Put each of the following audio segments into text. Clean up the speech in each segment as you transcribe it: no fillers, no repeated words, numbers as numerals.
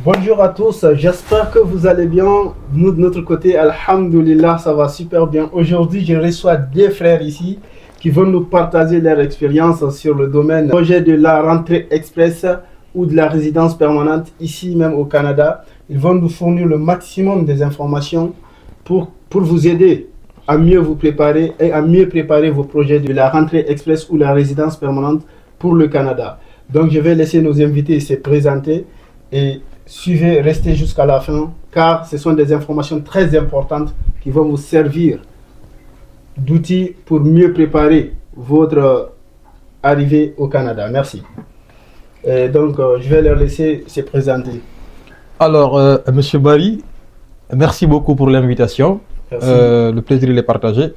Bonjour à tous, j'espère que vous allez bien. Nous de notre côté, alhamdoulilah, ça va super bien. Aujourd'hui, je reçois deux frères ici qui vont nous partager leur expérience sur le domaine projet de la rentrée express ou de la résidence permanente ici même au Canada. Ils vont nous fournir le maximum des informations pour vous aider à mieux vous préparer et à mieux préparer vos projets de la rentrée express ou la résidence permanente pour le Canada. Donc je vais laisser nos invités se présenter et suivez, restez jusqu'à la fin car ce sont des informations très importantes qui vont vous servir d'outils pour mieux préparer votre arrivée au Canada. Merci. Et donc je vais leur laisser se présenter. Alors, Monsieur Barry, merci beaucoup pour l'invitation. Le plaisir il est partagé.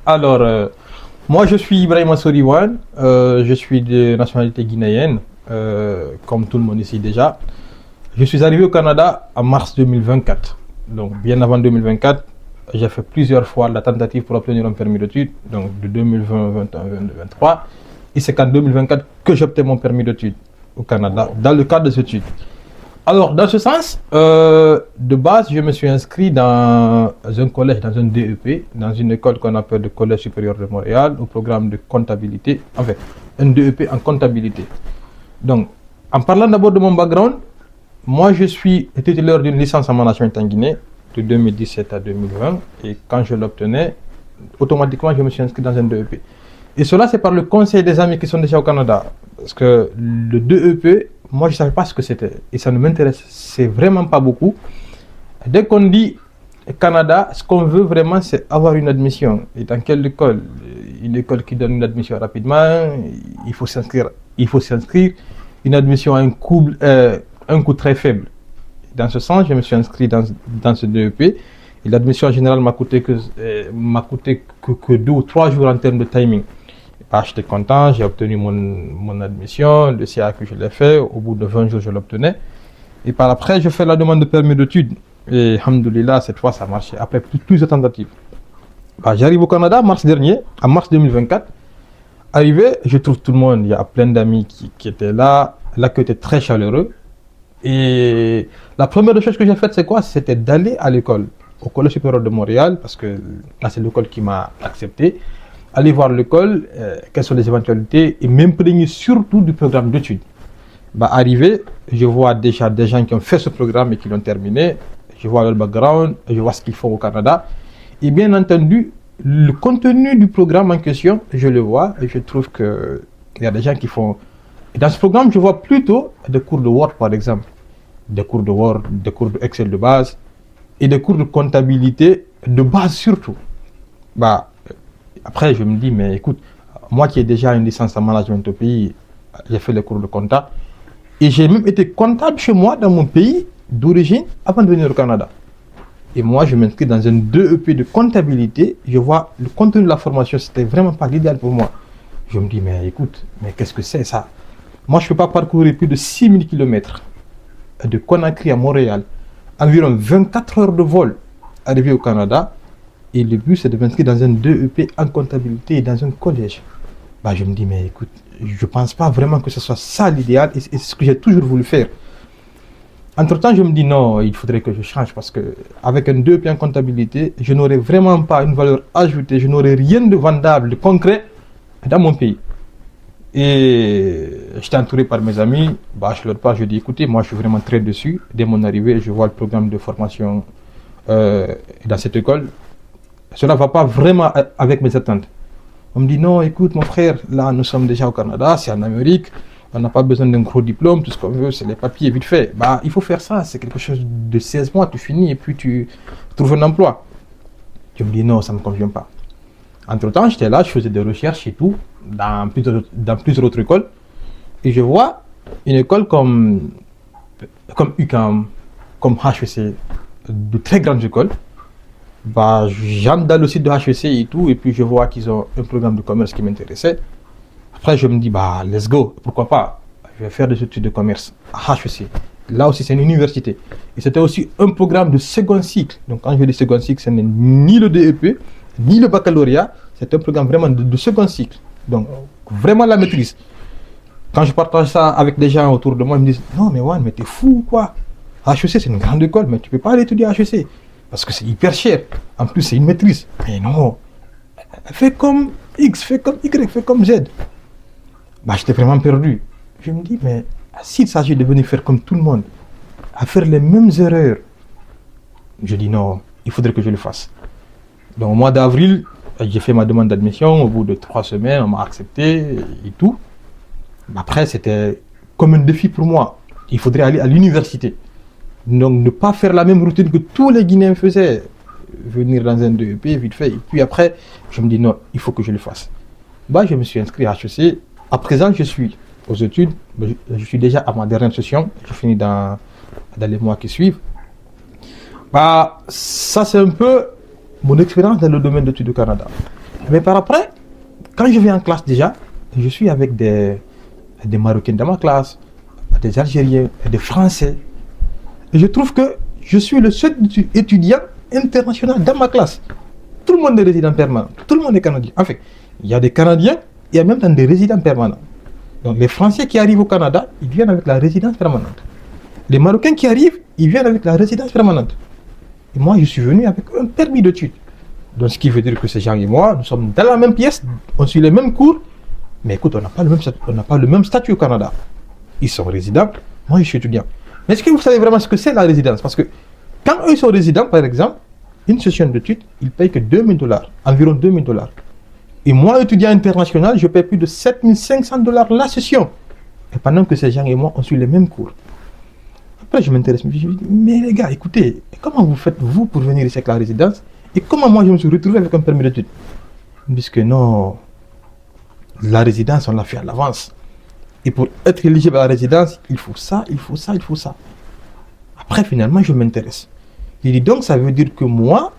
Alors, moi je suis Ibrahima Soriwan, je suis de nationalité guinéenne, comme tout le monde ici déjà. Je suis arrivé au Canada en mars 2024. Donc, bien avant 2024, j'ai fait plusieurs fois la tentative pour obtenir un permis d'études, donc de 2020, 2021, 2023. Et c'est qu'en 2024 que j'ai obtenu mon permis d'études au Canada, dans le cadre de cette étude. Alors, dans ce sens, de base, je me suis inscrit dans un collège, dans un DEP, dans une école qu'on appelle le Collège supérieur de Montréal, au programme de comptabilité, enfin, un DEP en comptabilité. Donc, en parlant d'abord de mon background, moi, je suis titulaire d'une licence en management en Guinée de 2017 à 2020. Et quand je l'obtenais, automatiquement, je me suis inscrit dans un DEP. Et cela, c'est par le conseil des amis qui sont déjà au Canada. Parce que le DEP, moi, je ne savais pas ce que c'était. Et ça ne m'intéressait vraiment pas beaucoup. Dès qu'on dit Canada, ce qu'on veut vraiment, c'est avoir une admission. Et dans quelle école? Une école qui donne une admission rapidement. Il faut s'inscrire. Une admission à un coût très faible. Dans ce sens, je me suis inscrit dans ce DEP. Et l'admission en général m'a coûté que 2 ou 3 jours en termes de timing. J'étais content, j'ai obtenu mon admission, le CA que je l'ai fait, au bout de 20 jours je l'obtenais. Et par après, je fais la demande de permis d'études. Et alhamdoulilah, cette fois ça a marché, après plusieurs tentatives. J'arrive au Canada en mars 2024. Arrivé, je trouve tout le monde, il y a plein d'amis qui étaient là, l'accueil était très chaleureux. Et la première des choses que j'ai faites, c'est quoi? C'était d'aller à l'école, au Collège supérieur de Montréal, parce que là c'est l'école qui m'a accepté. Aller voir l'école, quelles sont les éventualités, et m'imprégner surtout du programme d'études. Arrivé, je vois déjà des gens qui ont fait ce programme et qui l'ont terminé. Je vois leur background, je vois ce qu'ils font au Canada. Et bien entendu, le contenu du programme en question, je le vois et je trouve qu'il y a des gens qui font... Et dans ce programme, je vois plutôt des cours de Word, par exemple. Des cours de Word, des cours de Excel de base et des cours de comptabilité de base surtout. Après, je me dis, mais écoute, moi qui ai déjà une licence en management au pays, j'ai fait les cours de compta et j'ai même été comptable chez moi dans mon pays d'origine avant de venir au Canada. Et moi, je m'inscris dans un DEP de comptabilité. Je vois le contenu de la formation, c'était vraiment pas l'idéal pour moi. Je me dis, mais écoute, mais qu'est-ce que c'est ça? Moi, je ne peux pas parcourir plus de 6000 km de Conakry à Montréal, environ 24 heures de vol, arrivé au Canada. Et le but, c'est de m'inscrire dans un DEP en comptabilité et dans un collège. Je me dis, mais écoute, je ne pense pas vraiment que ce soit ça l'idéal et c'est ce que j'ai toujours voulu faire. Entre-temps, je me dis, non, il faudrait que je change parce qu'avec un DEP en comptabilité, je n'aurais vraiment pas une valeur ajoutée, je n'aurais rien de vendable, de concret dans mon pays. Et j'étais entouré par mes amis, je leur parle, je dis, écoutez, moi je suis vraiment très déçu. Dès mon arrivée, je vois le programme de formation dans cette école. Cela ne va pas vraiment avec mes attentes. On me dit, non, écoute mon frère, là nous sommes déjà au Canada, c'est en Amérique, on n'a pas besoin d'un gros diplôme, tout ce qu'on veut, c'est les papiers vite fait. Il faut faire ça, c'est quelque chose de 16 mois, tu finis et puis tu trouves un emploi. Je me dis, non, ça ne me convient pas. Entre-temps, j'étais là, je faisais des recherches et tout, dans plusieurs autres écoles. Et je vois une école comme UQAM, comme HEC, de très grandes écoles. J'entre dans le site de HEC et tout, et puis je vois qu'ils ont un programme de commerce qui m'intéressait. Après, je me dis, let's go, pourquoi pas? Je vais faire des études de commerce à HEC. Là aussi, c'est une université. Et c'était aussi un programme de second cycle. Donc, quand je dis second cycle, ce n'est ni le DEP, ni le baccalauréat, c'est un programme vraiment de second cycle. Donc, vraiment la maîtrise. Quand je partage ça avec des gens autour de moi, ils me disent, non, mais Juan, mais t'es fou ou quoi? HEC, c'est une grande école, mais tu peux pas aller étudier à HEC. Parce que c'est hyper cher. En plus, c'est une maîtrise. Mais non. Fais comme X, fais comme Y, fais comme Z. Bah, j'étais vraiment perdu. Je me dis, mais s'il s'agit de venir faire comme tout le monde, à faire les mêmes erreurs, je dis non, il faudrait que je le fasse. Donc au mois d'avril, j'ai fait ma demande d'admission. Au bout de 3 semaines, on m'a accepté et tout. Après, c'était comme un défi pour moi. Il faudrait aller à l'université. Donc ne pas faire la même routine que tous les Guinéens faisaient. Venir dans un DEP, vite fait. Et puis après, je me dis non, il faut que je le fasse. Bah, je me suis inscrit à HEC. À présent, je suis aux études. Je suis déjà à ma dernière session. Je finis dans les mois qui suivent. Bah, ça c'est un peu mon expérience dans le domaine d'études au Canada. Mais par après, quand je vais en classe déjà, je suis avec des Marocains dans ma classe, des Algériens, des Français. Et je trouve que je suis le seul étudiant international dans ma classe. Tout le monde est résident permanent, tout le monde est Canadien. En fait, il y a des Canadiens, il y a même des résidents permanents. Donc les Français qui arrivent au Canada, ils viennent avec la résidence permanente. Les Marocains qui arrivent, ils viennent avec la résidence permanente. Et moi, je suis venu avec un permis d'études. Donc ce qui veut dire que ces gens et moi, nous sommes dans la même pièce, on suit les mêmes cours, mais écoute, on n'a pas le même statut au Canada. Ils sont résidents, moi je suis étudiant. Mais est-ce que vous savez vraiment ce que c'est la résidence? Parce que quand eux sont résidents, par exemple, une session d'études, ils payent que $2000, environ $2000. Et moi, étudiant international, je paye plus de $7500 la session. Et pendant que ces gens et moi, on suit les mêmes cours. Après, je m'intéresse, je me dis, mais les gars, écoutez, comment vous faites vous pour venir ici avec la résidence? Et comment moi je me suis retrouvé avec un permis d'études? Puisque non, la résidence, on l'a fait à l'avance. Et pour être éligible à la résidence, il faut ça, il faut ça, il faut ça. Après, finalement, je m'intéresse. Il dit donc, ça veut dire que moi,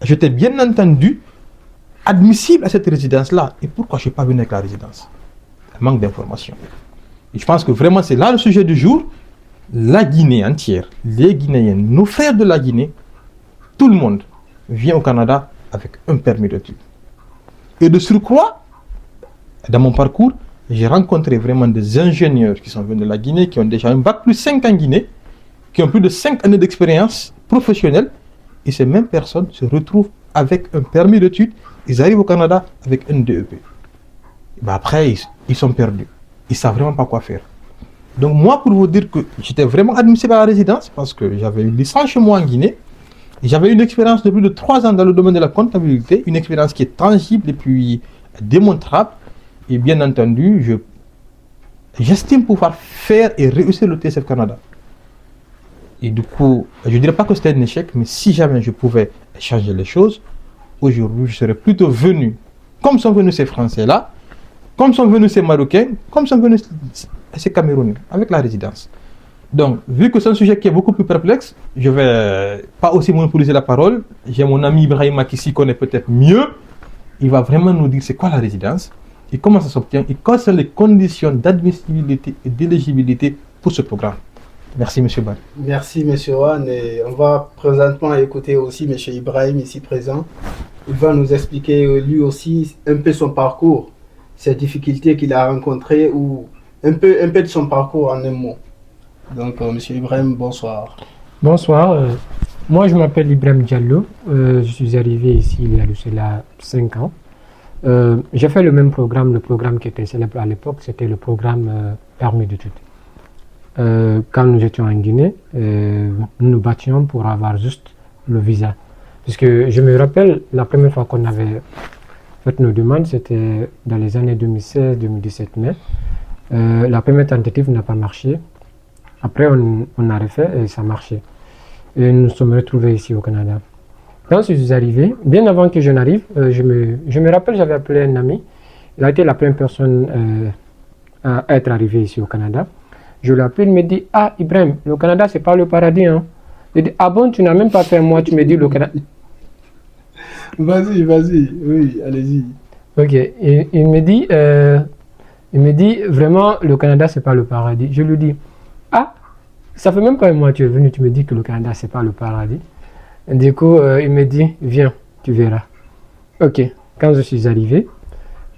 j'étais bien entendu admissible à cette résidence-là. Et pourquoi je ne suis pas venu avec la résidence? Un manque d'information. Et je pense que vraiment, c'est là le sujet du jour. La Guinée entière, les Guinéens, nos frères de la Guinée, tout le monde vient au Canada avec un permis d'études. Et de surcroît, dans mon parcours, j'ai rencontré vraiment des ingénieurs qui sont venus de la Guinée, qui ont déjà un bac plus 5 en Guinée, qui ont plus de 5 années d'expérience professionnelle, et ces mêmes personnes se retrouvent avec un permis d'études, ils arrivent au Canada avec un DEP. Ben après, ils sont perdus. Ils ne savent vraiment pas quoi faire. Donc moi, pour vous dire que j'étais vraiment admissible à la résidence, parce que j'avais une licence chez moi en Guinée, et j'avais une expérience de plus de 3 ans dans le domaine de la comptabilité, une expérience qui est tangible et puis démontrable, et bien entendu, j'estime pouvoir faire et réussir le TSF Canada. Et du coup, je ne dirais pas que c'était un échec, mais si jamais je pouvais changer les choses, aujourd'hui, je serais plutôt venu, comme sont venus ces Français-là, comme sont venus ces Marocains, comme sont venus ces Camerounais, avec la résidence. Donc, vu que c'est un sujet qui est beaucoup plus perplexe, je ne vais pas aussi monopoliser la parole. J'ai mon ami Ibrahima qui s'y connaît peut-être mieux. Il va vraiment nous dire c'est quoi la résidence, et comment ça s'obtient, et quelles sont les conditions d'admissibilité et d'éligibilité pour ce programme. Merci, M. Bari. Merci, M. Wan. Et on va présentement écouter aussi M. Ibrahim ici présent. Il va nous expliquer lui aussi un peu son parcours, ses difficultés qu'il a rencontrées, ou un peu de son parcours en un mot. Donc, M. Ibrahim, bonsoir. Bonsoir. Moi, je m'appelle Ibrahim Diallo. Je suis arrivé ici il y a de cela 5 ans. J'ai fait le même programme, le programme qui était célèbre à l'époque, c'était le programme permis d'études. Quand nous étions en Guinée, nous nous battions pour avoir juste le visa. Puisque je me rappelle, la première fois qu'on avait fait nos demandes, c'était dans les années 2016-2017 mai. La première tentative n'a pas marché. Après, on a refait et ça marchait. Et nous nous sommes retrouvés ici au Canada. Quand je suis arrivé, bien avant que je n'arrive, je me rappelle, j'avais appelé un ami. Il a été la première personne à être arrivé ici au Canada. Je l'appelle, il me dit, ah Ibrahim, le Canada c'est pas le paradis. Hein. Je dis, ah bon, tu n'as même pas fait moi, tu me dis le Canada. Vas-y, oui, allez-y. Ok, et il me dit, vraiment, le Canada c'est pas le paradis. Je lui dis, ah, ça fait même pas un mois que tu es venu, tu me dis que le Canada c'est pas le paradis. Et du coup, il me dit, viens, tu verras. Ok, quand je suis arrivé,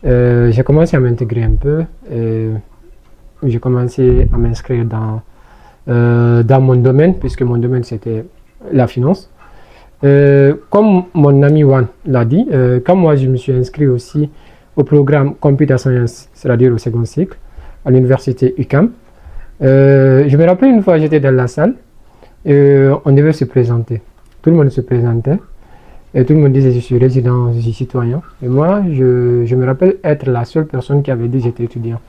j'ai commencé à m'intégrer un peu. J'ai commencé à m'inscrire dans dans mon domaine, puisque mon domaine c'était la finance. Comme mon ami Juan l'a dit, quand moi je me suis inscrit aussi au programme Computer Science, c'est-à-dire au second cycle, à l'université UQAM, je me rappelle une fois j'étais dans la salle, on devait se présenter. Tout le monde se présentait et tout le monde disait je suis résident, je suis citoyen. Et moi, je me rappelle être la seule personne qui avait dit j'étais étudiant.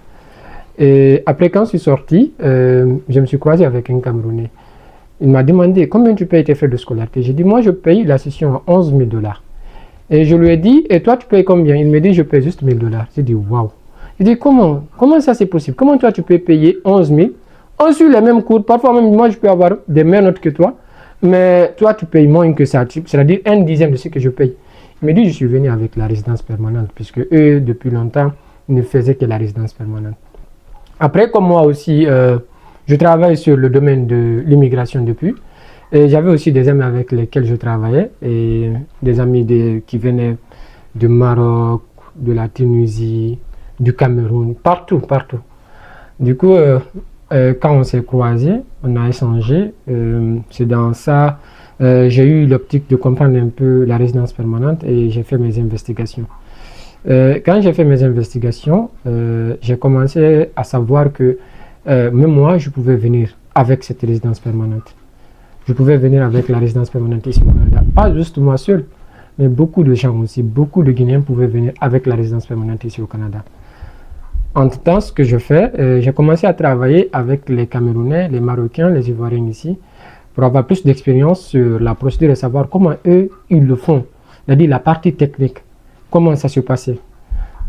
Et après quand je suis sorti, je me suis croisé avec un Camerounais. Il m'a demandé combien tu payes tes frais de scolarité. J'ai dit moi je paye la session à 11 000 $. Et je lui ai dit et toi tu payes combien? Il me dit je paye juste 1 000 $. J'ai dit waouh. J'ai dit comment ça c'est possible? Comment toi tu peux payer 11 000? On suit les mêmes cours, parfois même moi je peux avoir des meilleures notes que toi, mais toi tu payes moins que ça, c'est-à-dire 1/10 de ce que je paye. Il me dit je suis venu avec la résidence permanente, puisque eux depuis longtemps ne faisaient que la résidence permanente. Après comme moi aussi, je travaille sur le domaine de l'immigration depuis, et j'avais aussi des amis avec lesquels je travaillais, et des amis qui venaient du Maroc, de la Tunisie, du Cameroun, partout. Du coup, quand on s'est croisés, on a échangé. C'est dans ça, j'ai eu l'optique de comprendre un peu la résidence permanente et j'ai fait mes investigations. Quand j'ai fait mes investigations, j'ai commencé à savoir que même moi, je pouvais venir avec cette résidence permanente. Je pouvais venir avec la résidence permanente ici au Canada. Pas juste moi seul, mais beaucoup de gens aussi, beaucoup de Guinéens pouvaient venir avec la résidence permanente ici au Canada. Entre-temps, ce que je fais, j'ai commencé à travailler avec les Camerounais, les Marocains, les Ivoiriens ici, pour avoir plus d'expérience sur la procédure et savoir comment eux, ils le font. C'est-à-dire la partie technique, comment ça se passait.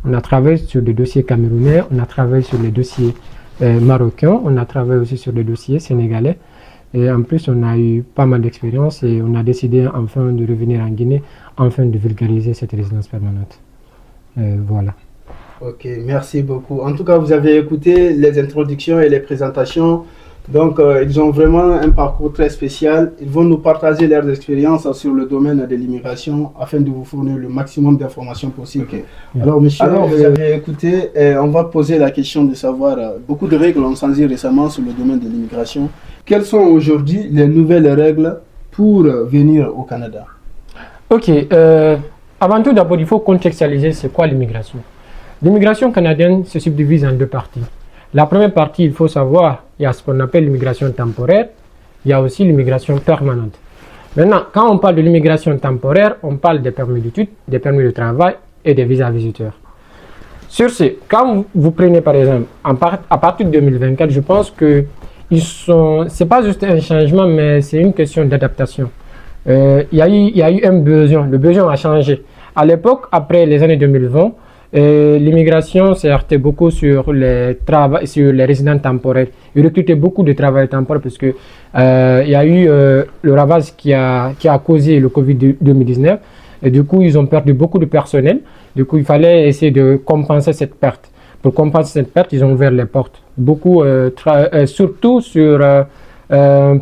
On a travaillé sur des dossiers camerounais, on a travaillé sur les dossiers marocains, on a travaillé aussi sur des dossiers sénégalais. Et en plus, on a eu pas mal d'expérience et on a décidé enfin de revenir en Guinée, enfin de vulgariser cette résidence permanente. Voilà. Ok, merci beaucoup. En tout cas, vous avez écouté les introductions et les présentations. Donc, ils ont vraiment un parcours très spécial. Ils vont nous partager leurs expériences sur le domaine de l'immigration afin de vous fournir le maximum d'informations possibles. Okay. Alors, monsieur, vous avez écouté. On va poser la question de savoir, beaucoup de règles ont changé récemment sur le domaine de l'immigration. Quelles sont aujourd'hui les nouvelles règles pour venir au Canada? Ok, avant tout, d'abord, il faut contextualiser c'est quoi l'immigration. L'immigration canadienne se subdivise en deux parties. La première partie, il faut savoir, il y a ce qu'on appelle l'immigration temporaire, il y a aussi l'immigration permanente. Maintenant, quand on parle de l'immigration temporaire, on parle des permis d'études, des permis de travail et des visas visiteurs. Sur ce, quand vous prenez par exemple, à partir de 2024, je pense que c'est pas juste un changement, mais c'est une question d'adaptation. Il y a eu un besoin, le besoin a changé. À l'époque, après les années 2020, l'immigration s'est heurtée beaucoup sur les résidents temporaires. Ils recrutaient beaucoup de travailleurs temporaires parce que il y a eu le ravage qui a causé le Covid-19 et du coup ils ont perdu beaucoup de personnel. Du coup il fallait essayer de compenser cette perte. Pour compenser cette perte, ils ont ouvert les portes. Beaucoup, surtout sur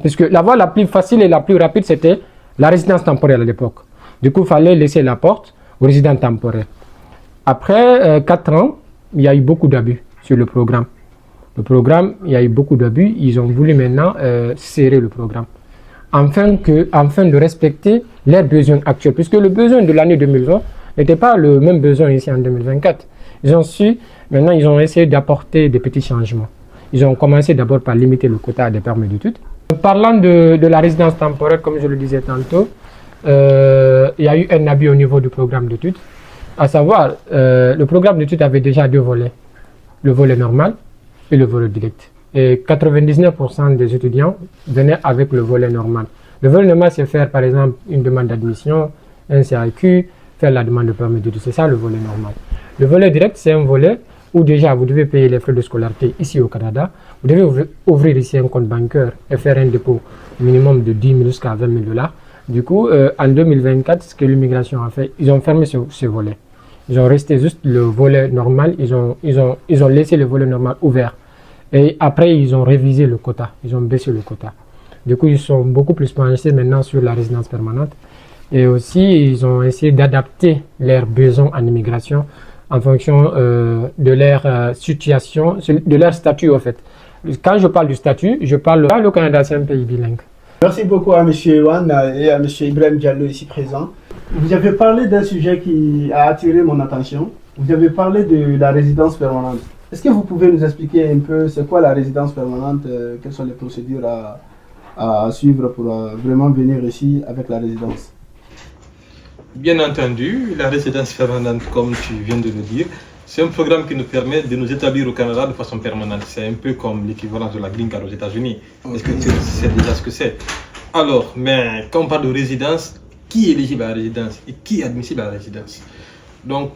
puisque la voie la plus facile et la plus rapide c'était la résidence temporaire à l'époque. Du coup il fallait laisser la porte aux résidents temporaires. Après 4 ans, il y a eu beaucoup d'abus sur le programme. Le programme, il y a eu beaucoup d'abus. Ils ont voulu maintenant serrer le programme. Afin de respecter leurs besoins actuels. Puisque le besoin de l'année 2020 n'était pas le même besoin ici en 2024. Maintenant, ils ont essayé d'apporter des petits changements. Ils ont commencé d'abord par limiter le quota des permis d'études. Parlant de la résidence temporaire, comme je le disais tantôt, il y a eu un abus au niveau du programme d'études. À savoir, le programme d'études avait déjà 2 volets, le volet normal et le volet direct. Et 99% des étudiants venaient avec le volet normal. Le volet normal, c'est faire par exemple une demande d'admission, un CAQ, faire la demande de permis d'études. C'est ça le volet normal. Le volet direct, c'est un volet où déjà vous devez payer les frais de scolarité ici au Canada. Vous devez ouvrir ici un compte bancaire et faire un dépôt minimum de 10 000 jusqu'à 20 000 $. Du coup, en 2024, ce que l'immigration a fait, ils ont fermé ce volet. Ils ont resté juste le volet normal, ils ont laissé le volet normal ouvert. Et après, ils ont révisé le quota, ils ont baissé le quota. Du coup, ils sont beaucoup plus penchés maintenant sur la résidence permanente. Et aussi, ils ont essayé d'adapter leurs besoins en immigration en fonction de leur situation, de leur statut en fait. Quand je parle du statut, je parle... Le Canada, c'est un pays bilingue. Merci beaucoup à M. Ewan et à M. Ibrahim Diallo ici présent. Vous avez parlé d'un sujet qui a attiré mon attention. Vous avez parlé de la résidence permanente. Est-ce que vous pouvez nous expliquer un peu c'est quoi la résidence permanente, quelles sont les procédures à suivre pour vraiment venir ici avec la résidence? Bien entendu, la résidence permanente, comme tu viens de le dire, c'est un programme qui nous permet de nous établir au Canada de façon permanente. C'est un peu comme l'équivalent de la green card aux États-Unis. Est-ce que tu sais déjà ce que c'est? Alors, mais quand on parle de résidence, qui est éligible à la résidence et qui est admissible à la résidence? Donc,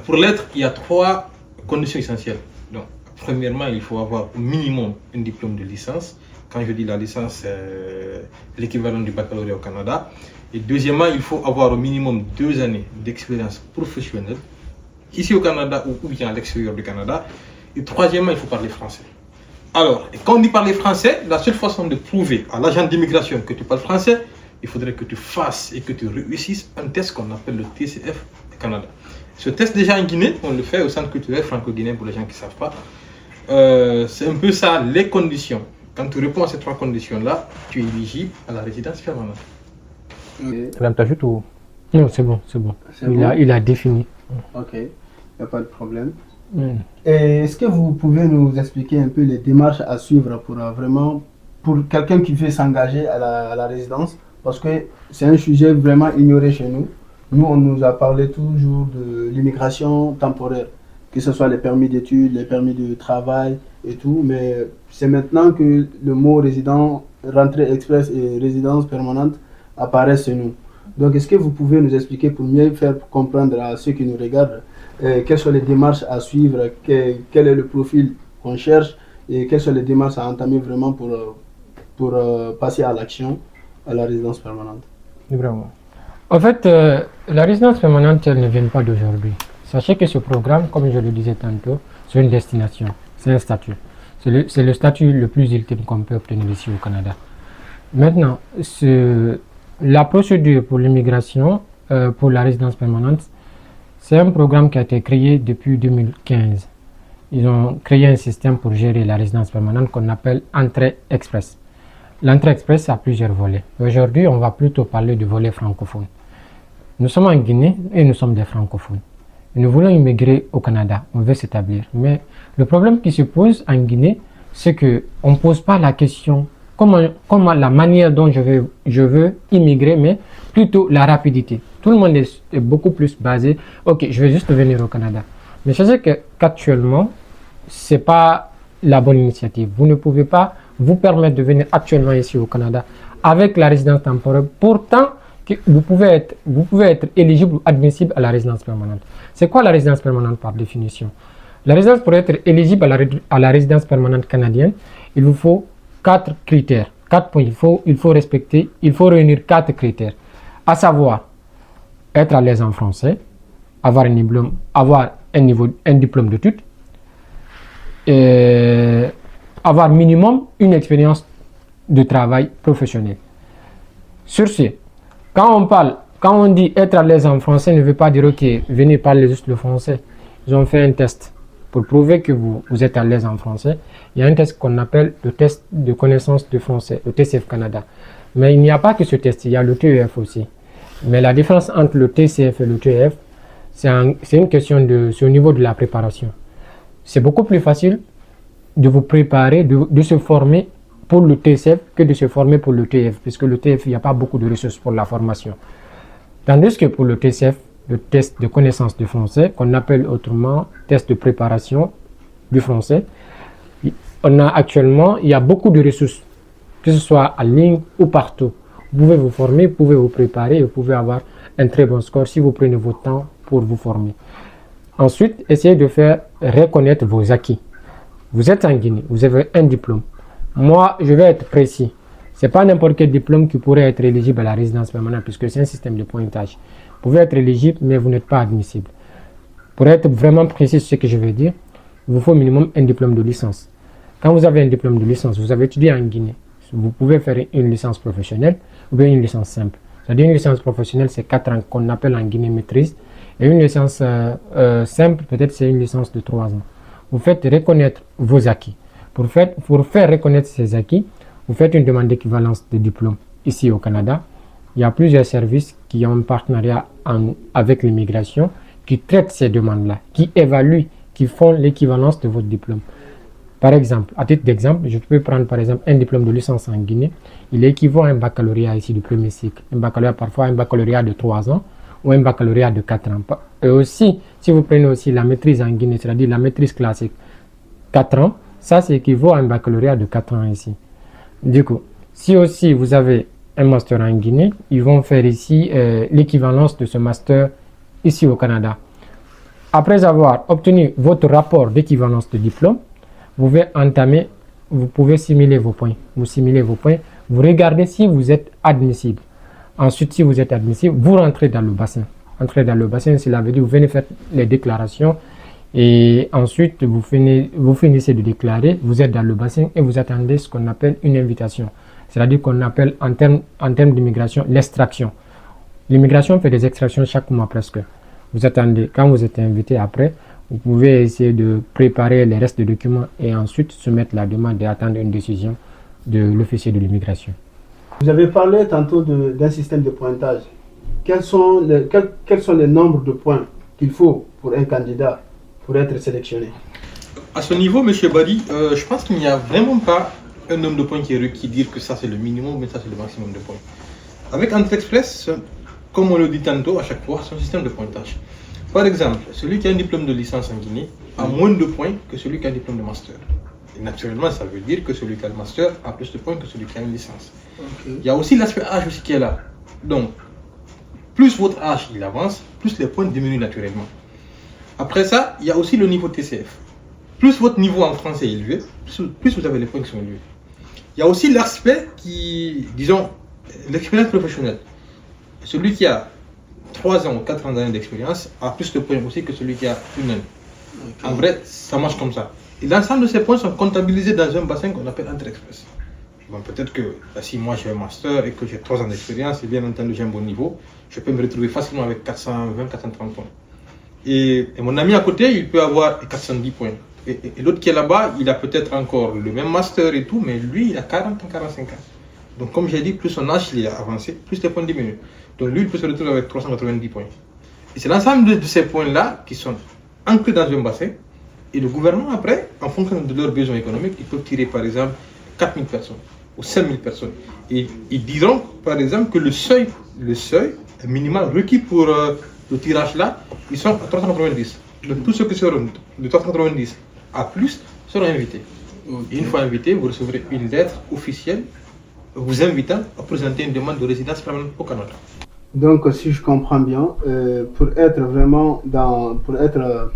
pour l'être, il y a 3 conditions essentielles. Donc, premièrement, il faut avoir au minimum un diplôme de licence. Quand je dis la licence, c'est l'équivalent du baccalauréat au Canada. Et deuxièmement, il faut avoir au minimum 2 années d'expérience professionnelle, ici au Canada ou bien à l'extérieur du Canada. Et troisièmement, il faut parler français. Alors, et quand on dit parler français, la seule façon de prouver à l'agent d'immigration que tu parles français, il faudrait que tu fasses et que tu réussisses un test qu'on appelle le TCF du Canada. Ce test déjà en Guinée, on le fait au Centre culturel franco-guinéen pour les gens qui ne savent pas. C'est un peu ça, les conditions. Quand tu réponds à ces 3 conditions-là, tu es éligible à la résidence permanente. Madame, t'ajoutes ou... Non, c'est bon, c'est bon. Il a défini. Ok, il n'y a pas de problème. Et est-ce que vous pouvez nous expliquer un peu les démarches à suivre pour vraiment, pour quelqu'un qui veut s'engager à la résidence? Parce que c'est un sujet vraiment ignoré chez nous. Nous, on nous a parlé toujours de l'immigration temporaire, que ce soit les permis d'études, les permis de travail et tout, mais c'est maintenant que le mot résident, rentrée express et résidence permanente apparaissent chez nous. Donc, est-ce que vous pouvez nous expliquer pour mieux faire comprendre à ceux qui nous regardent quelles sont les démarches à suivre, quel est le profil qu'on cherche et quelles sont les démarches à entamer vraiment pour passer à l'action, à la résidence permanente? Vraiment. En fait, la résidence permanente, elle ne vient pas d'aujourd'hui. Sachez que ce programme, comme je le disais tantôt, c'est une destination, c'est un statut. C'est le statut le plus ultime qu'on peut obtenir ici au Canada. Maintenant, la procédure pour l'immigration, pour la résidence permanente, c'est un programme qui a été créé depuis 2015. Ils ont créé un système pour gérer la résidence permanente qu'on appelle Entrée Express. L'entrée express a plusieurs volets. Aujourd'hui, on va plutôt parler du volet francophone. Nous sommes en Guinée et nous sommes des francophones. Nous voulons immigrer au Canada, on veut s'établir. Mais le problème qui se pose en Guinée, c'est qu'on ne pose pas la question comment la manière dont je veux immigrer, mais plutôt la rapidité. Tout le monde est beaucoup plus basé, ok, je vais juste venir au Canada. Mais je sais qu'actuellement, ce n'est pas la bonne initiative. Vous ne pouvez pas vous permettre de venir actuellement ici au Canada avec la résidence temporaire. Pourtant, vous pouvez être éligible ou admissible à la résidence permanente. C'est quoi la résidence permanente par définition? La résidence, pour être éligible à la résidence permanente canadienne, il vous faut 4 critères. 4 points. Il faut respecter, il faut réunir 4 critères. À savoir, être à l'aise en français, avoir un diplôme d'études, avoir minimum une expérience de travail professionnel. Sur ce, quand on dit être à l'aise en français, ne veut pas dire ok, venez parler juste le français. Ils ont fait un test pour prouver que vous êtes à l'aise en français. Il y a un test qu'on appelle le test de connaissance de français, le TCF Canada. Mais il n'y a pas que ce test, il y a le TEF aussi. Mais la différence entre le TCF et le TEF, c'est une question c'est au niveau de la préparation. C'est beaucoup plus facile de vous préparer, de se former pour le TCF que de se former pour le TF, puisque le TF, il n'y a pas beaucoup de ressources pour la formation. Tandis que pour le TCF, le test de connaissance du français, qu'on appelle autrement test de préparation du français, il y a beaucoup de ressources, que ce soit en ligne ou partout. Vous pouvez vous former, vous pouvez vous préparer et vous pouvez avoir un très bon score si vous prenez votre temps pour vous former. Ensuite, essayez de faire reconnaître vos acquis. Vous êtes en Guinée, vous avez un diplôme. Moi, je vais être précis. Ce n'est pas n'importe quel diplôme qui pourrait être éligible à la résidence permanente, puisque c'est un système de pointage. Vous pouvez être éligible, mais vous n'êtes pas admissible. Pour être vraiment précis sur ce que je veux dire, il vous faut au minimum un diplôme de licence. Quand vous avez un diplôme de licence, vous avez étudié en Guinée. Vous pouvez faire une licence professionnelle ou bien une licence simple. C'est-à-dire une licence professionnelle, c'est 4 ans qu'on appelle en Guinée maîtrise. Et une licence simple, peut-être c'est une licence de 3 ans. Vous faites reconnaître vos acquis. Pour faire reconnaître ces acquis, vous faites une demande d'équivalence de diplôme ici au Canada. Il y a plusieurs services qui ont un partenariat avec l'immigration, qui traitent ces demandes-là, qui évaluent, qui font l'équivalence de votre diplôme. Par exemple, à titre d'exemple, je peux prendre par exemple un diplôme de licence en Guinée. Il équivaut à un baccalauréat ici du premier cycle. Un baccalauréat, parfois un baccalauréat de 3 ans ou un baccalauréat de 4 ans. Et aussi, si vous prenez aussi la maîtrise en Guinée, c'est-à-dire la maîtrise classique, 4 ans, ça équivaut à un baccalauréat de 4 ans ici. Du coup, si aussi vous avez un master en Guinée, ils vont faire ici l'équivalence de ce master ici au Canada. Après avoir obtenu votre rapport d'équivalence de diplôme, vous pouvez simuler vos points. Vous simulez vos points, vous regardez si vous êtes admissible. Ensuite, si vous êtes admissible, vous rentrez dans le bassin. Entrez dans le bassin, cela veut dire vous venez faire les déclarations et ensuite vous finissez de déclarer, vous êtes dans le bassin et vous attendez ce qu'on appelle une invitation. C'est-à-dire qu'on appelle en termes d'immigration l'extraction. L'immigration fait des extractions chaque mois presque. Vous attendez, quand vous êtes invité après, vous pouvez essayer de préparer les restes de documents et ensuite soumettre la demande et attendre une décision de l'officier de l'immigration. Vous avez parlé tantôt d'un système de pointage. Quels sont les nombres de points qu'il faut pour un candidat pour être sélectionné? À ce niveau, M. Bari, je pense qu'il n'y a vraiment pas un nombre de points qui est requis, dire que ça c'est le minimum, mais ça c'est le maximum de points. Avec Entrée Express, comme on le dit tantôt à chaque fois, c'est un système de pointage. Par exemple, celui qui a un diplôme de licence en Guinée a moins de points que celui qui a un diplôme de master. Et naturellement, ça veut dire que celui qui a le master a plus de points que celui qui a une licence. Okay. Il y a aussi l'aspect âge aussi qui est là. Donc, plus votre âge il avance, plus les points diminuent naturellement. Après ça, il y a aussi le niveau TCF. Plus votre niveau en français est élevé, plus vous avez les points qui sont élevés. Il y a aussi l'aspect disons, l'expérience professionnelle. Celui qui a 3 ans ou 4 ans d'années d'expérience a plus de points aussi que celui qui a une année. Okay. En vrai, ça marche comme ça. Et l'ensemble de ces points sont comptabilisés dans un bassin qu'on appelle Entrée Express. Bon, peut-être que si moi j'ai un master et que j'ai 3 ans d'expérience et bien entendu j'ai un bon niveau, je peux me retrouver facilement avec 420, 430 points. Et mon ami à côté, il peut avoir 410 points. Et l'autre qui est là-bas, il a peut-être encore le même master et tout, mais lui, il a 40 ans, 45 ans. Donc comme j'ai dit, plus son âge il est avancé, plus les points diminuent. Donc lui, il peut se retrouver avec 390 points. Et c'est l'ensemble de ces points-là qui sont ancrés dans un bassin. Et le gouvernement, après, en fonction de leurs besoins économiques, ils peuvent tirer par exemple 4000 personnes ou 5000 personnes. Et ils diront par exemple que le seuil minimal requis pour le tirage-là, ils sont à 390. Donc tous ceux qui seront de 390 à plus seront invités. Et une fois invités, vous recevrez une lettre officielle vous invitant à présenter une demande de résidence permanente au Canada. Donc, si je comprends bien, pour être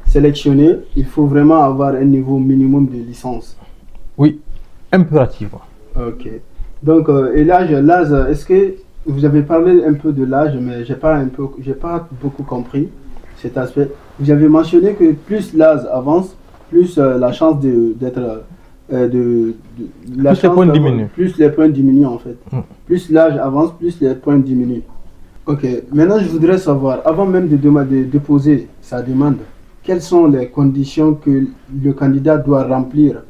sélectionné, il faut vraiment avoir un niveau minimum de licence. Oui, impérativement. Ok. Donc, et l'âge, est-ce que vous avez parlé un peu de l'âge, mais j'ai pas beaucoup compris cet aspect. Vous avez mentionné que plus l'âge avance, plus la chance d'être plus les points diminuent en fait. Plus l'âge avance, plus les points diminuent. Ok, maintenant je voudrais savoir, avant même de déposer sa demande, quelles sont les conditions que le candidat doit remplir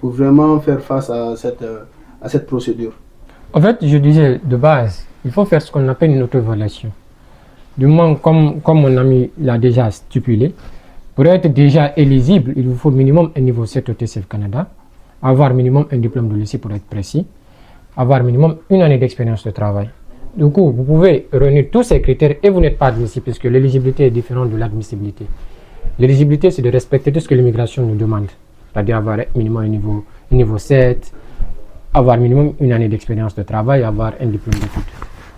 pour vraiment faire face à cette procédure? En fait, je disais de base, il faut faire ce qu'on appelle une auto-évaluation. Du moins, comme mon ami l'a déjà stipulé, pour être déjà éligible, il vous faut minimum un niveau 7 au TCF Canada, avoir minimum un diplôme de lycée pour être précis, avoir minimum une année d'expérience de travail. Du coup, vous pouvez réunir tous ces critères et vous n'êtes pas admissible puisque l'éligibilité est différente de l'admissibilité. L'éligibilité, c'est de respecter tout ce que l'immigration nous demande, c'est-à-dire avoir minimum un niveau 7, avoir minimum une année d'expérience de travail, avoir un diplôme d'études.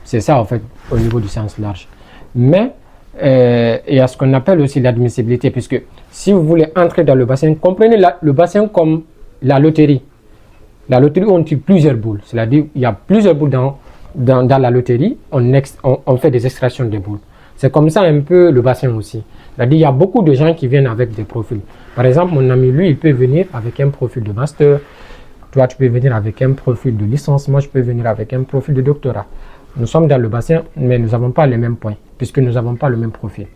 C'est ça, en fait, au niveau du sens large. Mais il y a ce qu'on appelle aussi l'admissibilité, puisque si vous voulez entrer dans le bassin, comprenez le bassin comme la loterie. La loterie, on tire plusieurs boules. C'est-à-dire il y a plusieurs boules dans la loterie, on fait des extractions de boules. C'est comme ça un peu le bassin aussi. C'est-à-dire il y a beaucoup de gens qui viennent avec des profils. Par exemple, mon ami, lui, il peut venir avec un profil de master. Toi, tu peux venir avec un profil de licence. Moi, je peux venir avec un profil de doctorat. Nous sommes dans le bassin, mais nous n'avons pas les mêmes points, puisque nous n'avons pas le même profil.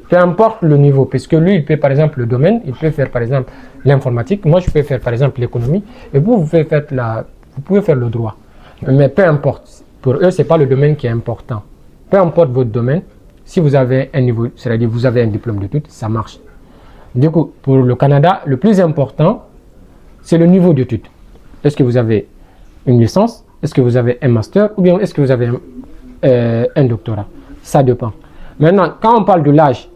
peu importe le niveau, puisque lui, il peut par exemple le domaine, il peut faire par exemple l'informatique, moi je peux faire par exemple l'économie, et vous pouvez faire le droit. Mais peu importe, pour eux, ce n'est pas le domaine qui est important. Peu importe votre domaine, si vous avez un niveau, c'est-à-dire vous avez un diplôme d'études, ça marche. Du coup, pour le Canada, le plus important, c'est le niveau d'études. Est-ce que vous avez une licence? Est-ce que vous avez un master? Ou bien est-ce que vous avez un doctorat? Ça dépend. Maintenant, quand on parle de l'âge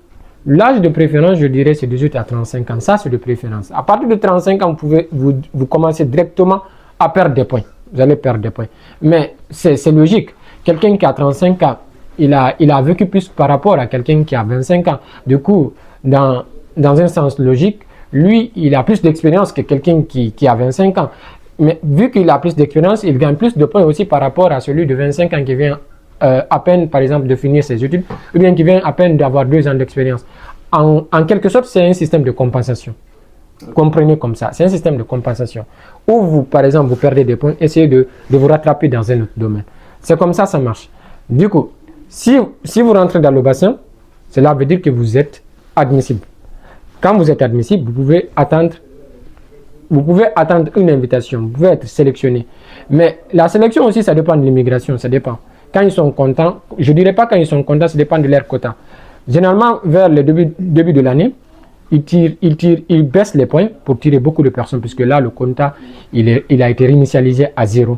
de préférence, je dirais, c'est 18 à 35 ans. Ça, c'est de préférence. À partir de 35 ans, vous commencez directement à perdre des points. Vous allez perdre des points. Mais c'est logique. Quelqu'un qui a 35 ans, il a vécu plus par rapport à quelqu'un qui a 25 ans. Du coup, dans un sens logique, lui, il a plus d'expérience que quelqu'un qui a 25 ans. Mais vu qu'il a plus d'expérience, il gagne plus de points aussi par rapport à celui de 25 ans qui vient à peine, par exemple, de finir ses études, ou bien qui vient à peine d'avoir 2 ans d'expérience. En quelque sorte, c'est un système de compensation. Comprenez comme ça, c'est un système de compensation. Où vous, par exemple, vous perdez des points, essayez de vous rattraper dans un autre domaine. C'est comme ça marche. Du coup, si vous rentrez dans le bassin, cela veut dire que vous êtes admissible. Quand vous êtes admissible, vous pouvez attendre une invitation, vous pouvez être sélectionné. Mais la sélection aussi, ça dépend de l'immigration, ça dépend. Quand ils sont contents, je ne dirais pas quand ils sont contents, ça dépend de leur quota. Généralement, vers le début de l'année, ils baissent les points pour tirer beaucoup de personnes, puisque là, le quota, il a été réinitialisé à 0.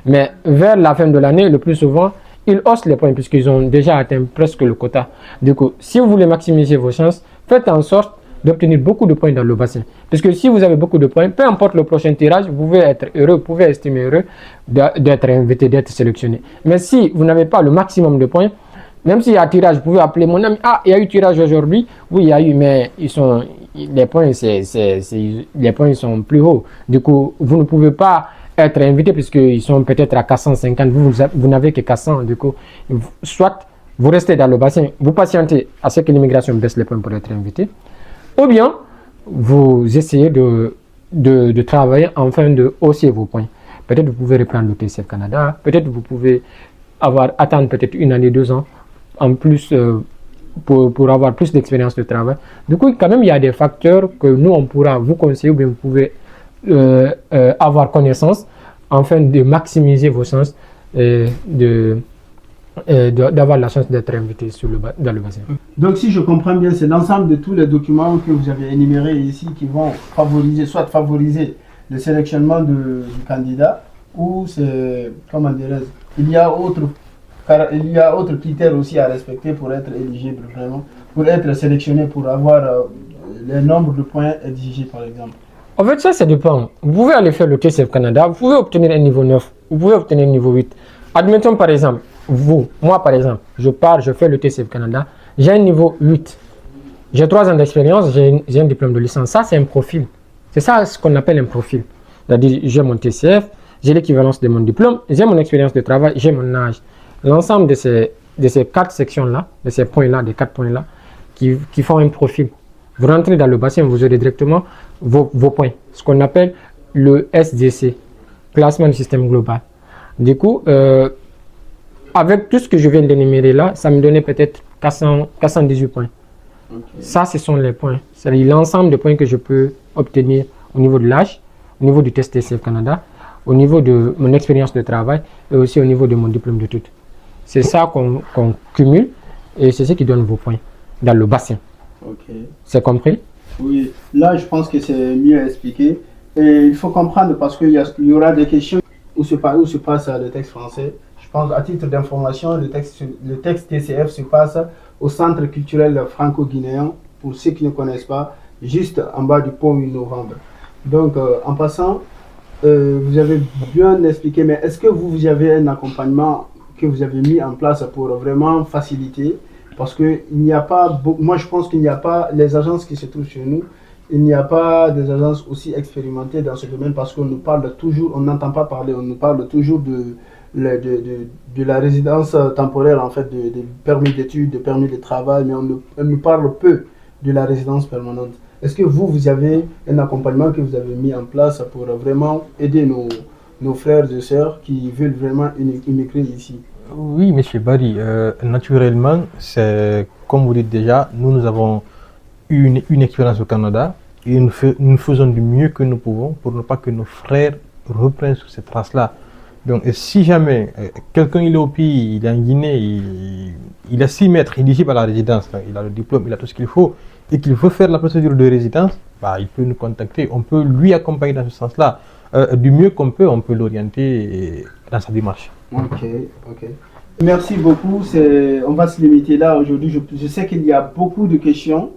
Mais vers la fin de l'année, le plus souvent, ils haussent les points, puisqu'ils ont déjà atteint presque le quota. Du coup, si vous voulez maximiser vos chances, faites en sorte d'obtenir beaucoup de points dans le bassin. Parce que si vous avez beaucoup de points, peu importe le prochain tirage, vous pouvez être heureux, vous pouvez estimer heureux d'être invité, d'être sélectionné. Mais si vous n'avez pas le maximum de points, même s'il y a un tirage, vous pouvez appeler mon ami. Ah, il y a eu tirage aujourd'hui. Oui, il y a eu, mais les points sont plus hauts. Du coup, vous ne pouvez pas être invité puisqu'ils sont peut-être à 450. Vous n'avez que 400. Du coup, soit vous restez dans le bassin, vous patientez à ce que l'immigration baisse les points pour être invité. Ou bien, vous essayez de travailler afin de hausser vos points. Peut-être vous pouvez reprendre le TCF Canada, peut-être vous pouvez attendre peut-être 1 année, 2 ans en plus pour avoir plus d'expérience de travail. Du coup, quand même, il y a des facteurs que nous, on pourra vous conseiller ou bien vous pouvez avoir connaissance afin de maximiser vos chances d'avoir la chance d'être invité dans le bassin. Donc si je comprends bien, c'est l'ensemble de tous les documents que vous avez énumérés ici qui vont favoriser le sélectionnement du candidat, ou c'est, comment dirais-je, il y a autres critères aussi à respecter pour être éligible vraiment, pour être sélectionné, pour avoir le nombre de points exigés par exemple. En fait, ça dépend. Vous pouvez aller faire le TCF Canada, vous pouvez obtenir un niveau 9, vous pouvez obtenir un niveau 8. Admettons par exemple, moi par exemple, je fais le TCF Canada, j'ai un niveau 8. J'ai 3 ans d'expérience, j'ai un diplôme de licence. Ça, c'est un profil. C'est ça ce qu'on appelle un profil. C'est-à-dire, j'ai mon TCF, j'ai l'équivalence de mon diplôme, j'ai mon expérience de travail, j'ai mon âge. L'ensemble de ces 4 sections-là, de ces points-là, des 4 points-là, qui font un profil. Vous rentrez dans le bassin, vous aurez directement vos points. Ce qu'on appelle le SDC, classement du système global. Du coup, avec tout ce que je viens d'énumérer là, ça me donnait peut-être 418 points. Okay. Ça, ce sont les points. C'est-à-dire l'ensemble des points que je peux obtenir au niveau de l'âge, au niveau du test TCF Canada, au niveau de mon expérience de travail et aussi au niveau de mon diplôme d'études. C'est ça qu'on cumule et c'est ce qui donne vos points dans le bassin. Okay. C'est compris? Oui, là je pense que c'est mieux expliqué. Et il faut comprendre parce qu'il y aura des questions où se passe le texte français. Je pense, à titre d'information, le texte TCF se passe au Centre culturel franco-guinéen, pour ceux qui ne connaissent pas, juste en bas du pont 8 novembre. Donc, en passant, vous avez bien expliqué, mais est-ce que vous avez un accompagnement que vous avez mis en place pour vraiment faciliter? Parce que moi je pense qu'il n'y a pas les agences qui se trouvent chez nous, il n'y a pas des agences aussi expérimentées dans ce domaine parce qu'on nous parle toujours, on n'entend pas parler, on nous parle toujours de la résidence temporaire, en fait, de permis d'études, de permis de travail, mais on nous parle peu de la résidence permanente. Est-ce que vous avez un accompagnement que vous avez mis en place pour vraiment aider nos frères et sœurs qui veulent vraiment immigrer ici? Oui, monsieur Barry, naturellement, c'est comme vous dites déjà, nous avons eu une expérience au Canada et nous faisons du mieux que nous pouvons pour ne pas que nos frères reprennent sur cette trace-là. Donc, et si jamais quelqu'un il est au pays, il est en Guinée, il a 6 mètres éligible à la résidence, donc il a le diplôme, il a tout ce qu'il faut, et qu'il veut faire la procédure de résidence, bah, il peut nous contacter, on peut lui accompagner dans ce sens-là. Du mieux qu'on peut, on peut l'orienter dans sa démarche. Ok, ok. Merci beaucoup. On va se limiter là aujourd'hui. Je sais qu'il y a beaucoup de questions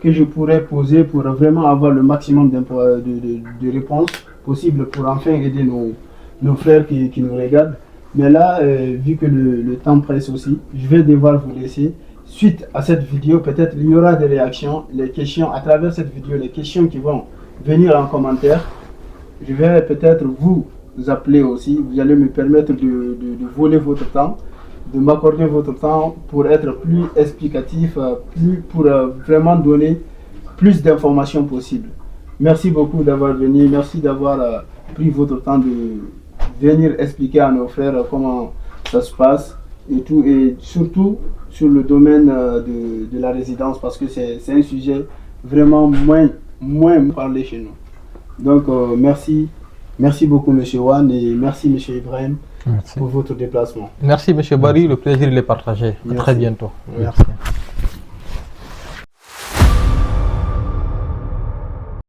que je pourrais poser pour vraiment avoir le maximum de réponses possibles pour enfin aider nos frères qui nous regardent. Mais là, vu que le temps presse aussi, je vais devoir vous laisser. Suite à cette vidéo, peut-être il y aura des réactions, les questions à travers cette vidéo, les questions qui vont venir en commentaire. Je vais peut-être vous appeler aussi. Vous allez me permettre de voler votre temps, de m'accorder votre temps pour être plus explicatif, pour vraiment donner plus d'informations possibles. Merci beaucoup d'avoir venu. Merci d'avoir pris votre temps de venir expliquer à nos frères comment ça se passe et tout. Et surtout sur le domaine de la résidence parce que c'est un sujet vraiment moins parlé chez nous. Donc, merci beaucoup, M. Wan, et merci, M. Ibrahim, pour votre déplacement. Merci, M. Barry, le plaisir de les partager. À très bientôt. Merci.